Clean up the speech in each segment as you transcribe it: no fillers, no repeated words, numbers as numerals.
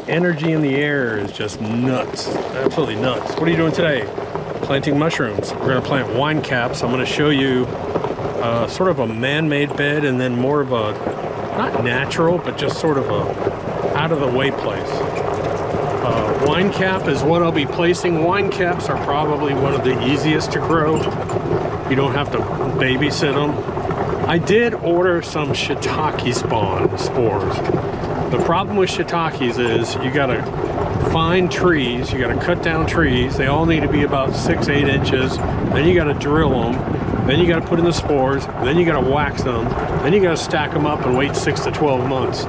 energy in the air is just nuts, absolutely nuts. What are you doing today? Planting mushrooms. We're going to plant wine caps. I'm going to show you sort of a man-made bed, and then more of a, not natural, but just sort of a out-of-the-way place. Wine cap is what I'll be placing. Wine caps are probably one of the easiest to grow. You don't have to babysit them. I did order some shiitake spores. The problem with shiitakes is you gotta find trees, you gotta cut down trees. They all need to be about 6-8 inches. Then you gotta drill them. Then you gotta put in the spores. Then you gotta wax them. Then you gotta stack them up and wait 6 to 12 months.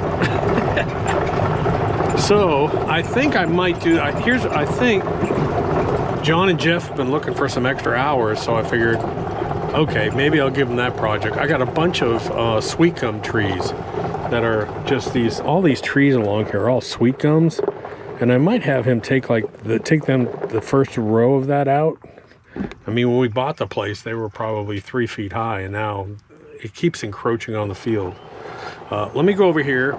So I think I might do, I think John and Jeff have been looking for some extra hours, so I figured, okay, maybe I'll give them that project. I got a bunch of sweet gum trees that are just these, all these trees along here are all sweet gums, and I might have him take the first row of that out. I mean, when we bought the place, they were probably 3 feet high, and now it keeps encroaching on the field. Let me go over here.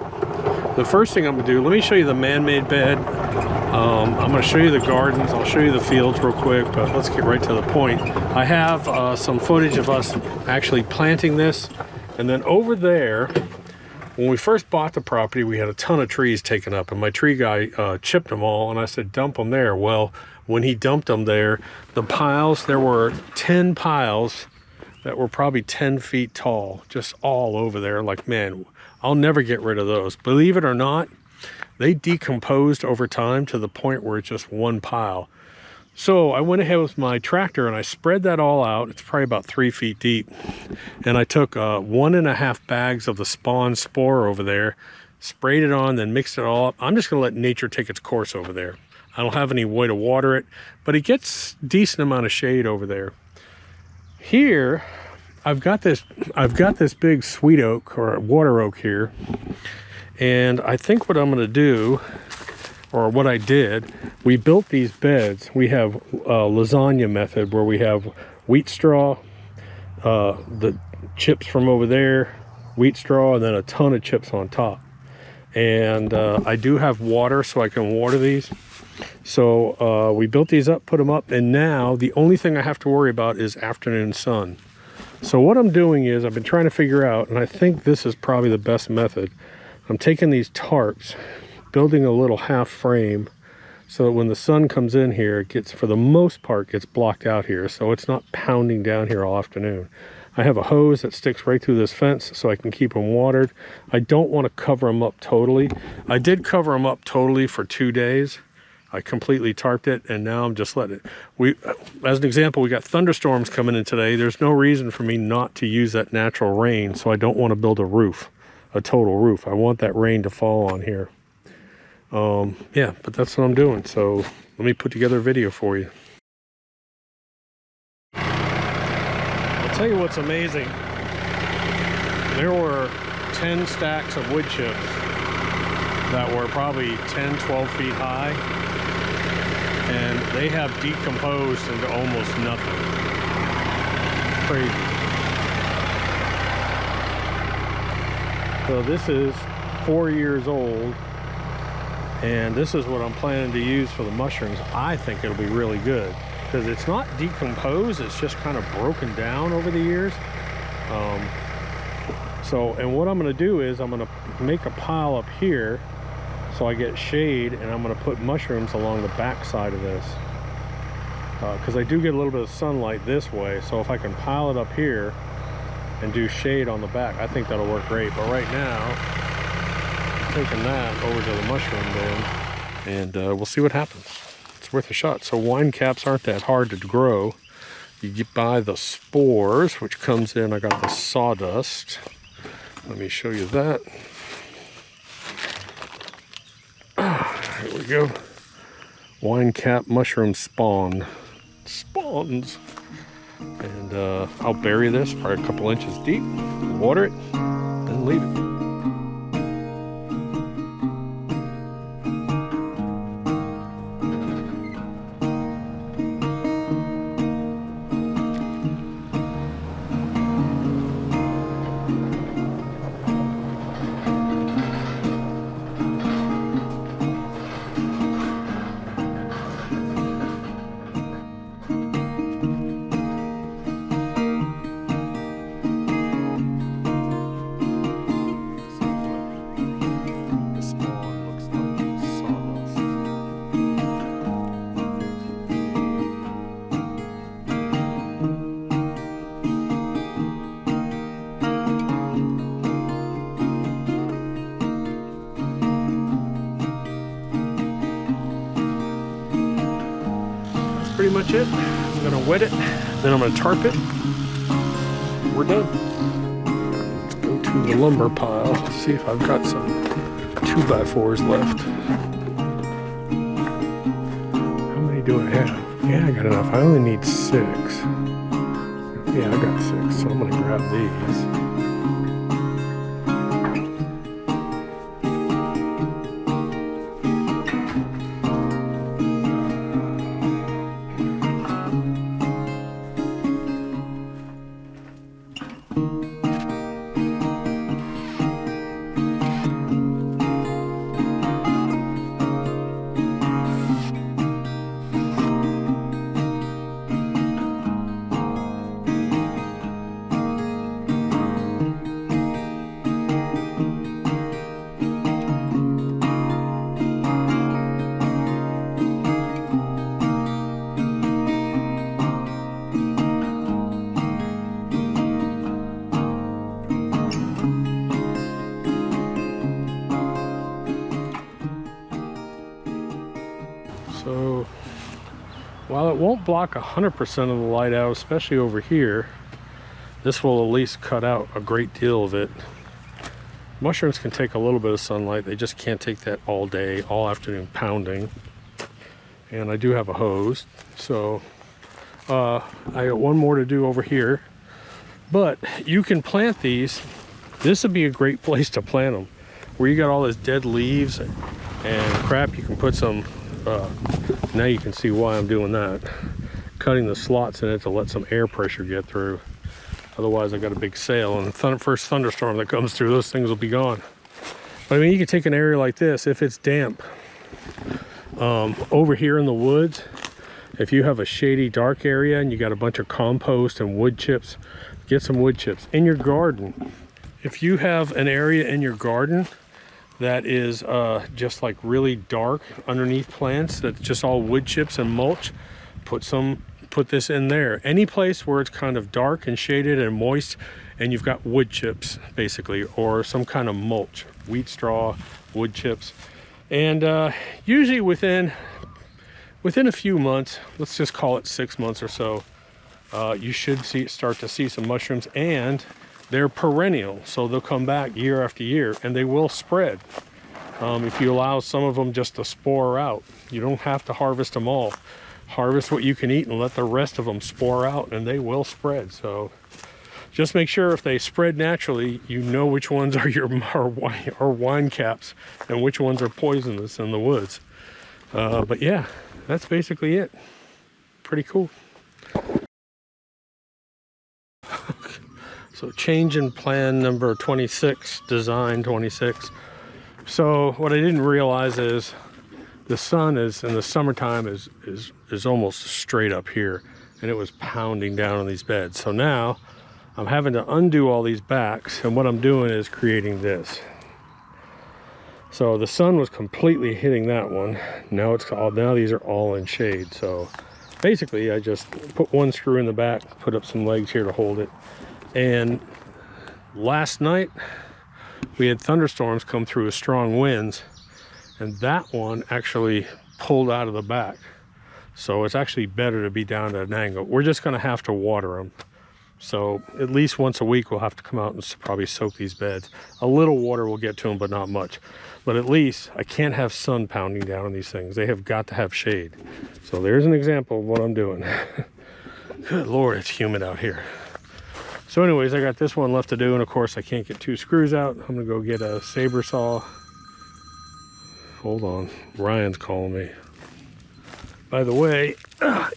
The first thing I'm gonna do, let me show you the man-made bed. I'm gonna show you the gardens. I'll show you the fields real quick, but let's get right to the point. I have some footage of us actually planting this. And then over there, when we first bought the property, we had a ton of trees taken up, and my tree guy chipped them all, and I said, dump them there. Well, when he dumped them there, the piles, there were 10 piles that were probably 10 feet tall, just all over there. Like, man, I'll never get rid of those. Believe it or not, they decomposed over time to the point where it's just one pile. So I went ahead with my tractor and I spread that all out. It's probably about 3 feet deep. And I took 1.5 bags of the spawn spore over there, sprayed it on, then mixed it all up. I'm just gonna let nature take its course over there. I don't have any way to water it, but it gets a decent amount of shade over there. Here, I've got this big sweet oak or water oak here. And I think what I'm gonna do, or what I did, we built these beds. We have a lasagna method where we have wheat straw, the chips from over there, wheat straw, and then a ton of chips on top. And I do have water, so I can water these. So we built these up, put them up, and now the only thing I have to worry about is afternoon sun. So what I'm doing is I've been trying to figure out, and I think this is probably the best method. I'm taking these tarps, building a little half frame so that when the sun comes in here, it gets, for the most part, gets blocked out here, so it's not pounding down here all afternoon. I have a hose that sticks right through this fence so I can keep them watered. I don't want to cover them up totally. I did cover them up totally for 2 days. I completely tarped it, and now I'm just letting it. As an example, we got thunderstorms coming in today. There's no reason for me not to use that natural rain, so I don't want to build a roof, a total roof. I want that rain to fall on here. Yeah, but that's what I'm doing. So let me put together a video for you. I'll tell you what's amazing. There were 10 stacks of wood chips that were probably 10, 12 feet high, and they have decomposed into almost nothing. Crazy. So this is 4 years old, and this is what I'm planning to use for the mushrooms. I think it'll be really good because it's not decomposed, it's just kind of broken down over the years. And what I'm going to do is I'm going to make a pile up here so I get shade, and I'm going to put mushrooms along the back side of this because I do get a little bit of sunlight this way. So if I can pile it up here and do shade on the back, I think that'll work great. But right now, I'm taking that over to the mushroom bin, and we'll see what happens. It's worth a shot. So wine caps aren't that hard to grow. You buy the spores, which comes in, I got the sawdust. Let me show you that. Here we go. Wine cap mushroom spawn. Spawns. And I'll bury this probably a couple inches deep, water it, and leave it. pretty much it. I'm gonna wet it, then I'm gonna tarp it. We're done. Let's go to the lumber pile, see if I've got some 2x4s left. How many do I have? Yeah, I got enough. I only need 6. Yeah, I got 6, so I'm gonna grab these. So while it won't block 100% of the light out, especially over here, this will at least cut out a great deal of it. Mushrooms can take a little bit of sunlight. They just can't take that all day, all afternoon pounding. And I do have a hose. So I got one more to do over here. But you can plant these. This would be a great place to plant them. Where you got all this dead leaves and crap, you can put some, now you can see why I'm doing that. Cutting the slots in it to let some air pressure get through. Otherwise I got a big sail, and the first thunderstorm that comes through, those things will be gone. But I mean, you can take an area like this, if it's damp, over here in the woods, if you have a shady dark area and you got a bunch of compost and wood chips, get some wood chips. In your garden, if you have an area in your garden that is just like really dark underneath plants, that's just all wood chips and mulch, put this in there. Any place where it's kind of dark and shaded and moist, and you've got wood chips basically, or some kind of mulch, wheat straw, wood chips. And usually within a few months, let's just call it 6 months or so, you should start to see some mushrooms, and they're perennial, so they'll come back year after year, and they will spread. If you allow some of them just to spore out, you don't have to harvest them all. Harvest what you can eat and let the rest of them spore out, and they will spread. So just make sure if they spread naturally, you know which ones are your wine caps and which ones are poisonous in the woods. But yeah, that's basically it. Pretty cool. So change in plan number 26, design 26. So what I didn't realize is the sun is in the summertime is almost straight up here, and it was pounding down on these beds. So now I'm having to undo all these backs, and what I'm doing is creating this. So the sun was completely hitting that one. Now these are all in shade. So basically I just put one screw in the back, put up some legs here to hold it. And last night we had thunderstorms come through with strong winds, and that one actually pulled out of the back. So it's actually better to be down at an angle. We're just going to have to water them. So at least once a week we'll have to come out and probably soak these beds. A little water will get to them, but not much. But at least I can't have sun pounding down on these things. They have got to have shade. So there's an example of what I'm doing. Good Lord, it's humid out here. So anyways, I got this one left to do, and of course I can't get 2 screws out. I'm gonna go get a saber saw. Hold on, Ryan's calling me. By the way,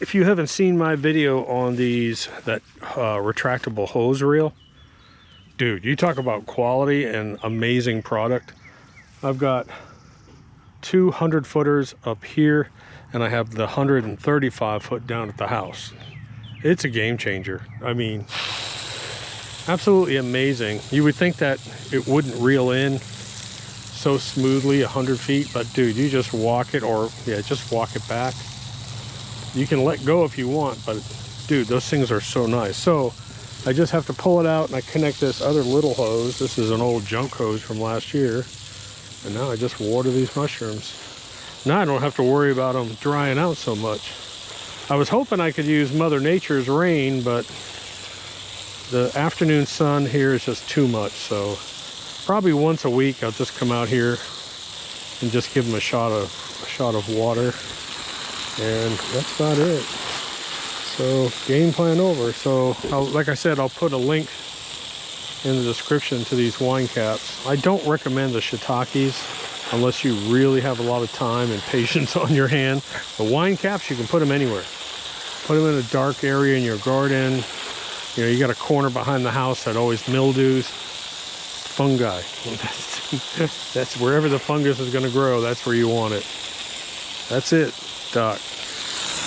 if you haven't seen my video on that retractable hose reel, dude, you talk about quality and amazing product. I've got 200 footers up here, and I have the 135 foot down at the house. It's a game changer. I mean, absolutely amazing. You would think that it wouldn't reel in so smoothly 100 feet, but dude, you just walk it, or yeah, just walk it back. You can let go if you want, but dude, those things are so nice. So I just have to pull it out, and I connect this other little hose. This is an old junk hose from last year, and now I just water these mushrooms. Now I don't have to worry about them drying out so much. I was hoping I could use Mother Nature's rain, but the afternoon sun here is just too much. So probably once a week I'll just come out here and just give them a shot of water, and that's about it. So game plan over. So like I said, I'll put a link in the description to these wine caps. I don't recommend the shiitakes unless you really have a lot of time and patience on your hand. The wine caps, you can put them anywhere. Put them in a dark area in your garden. You know, you got a corner behind the house that always mildews. Fungi. That's wherever the fungus is going to grow, that's where you want it. That's it, Doc.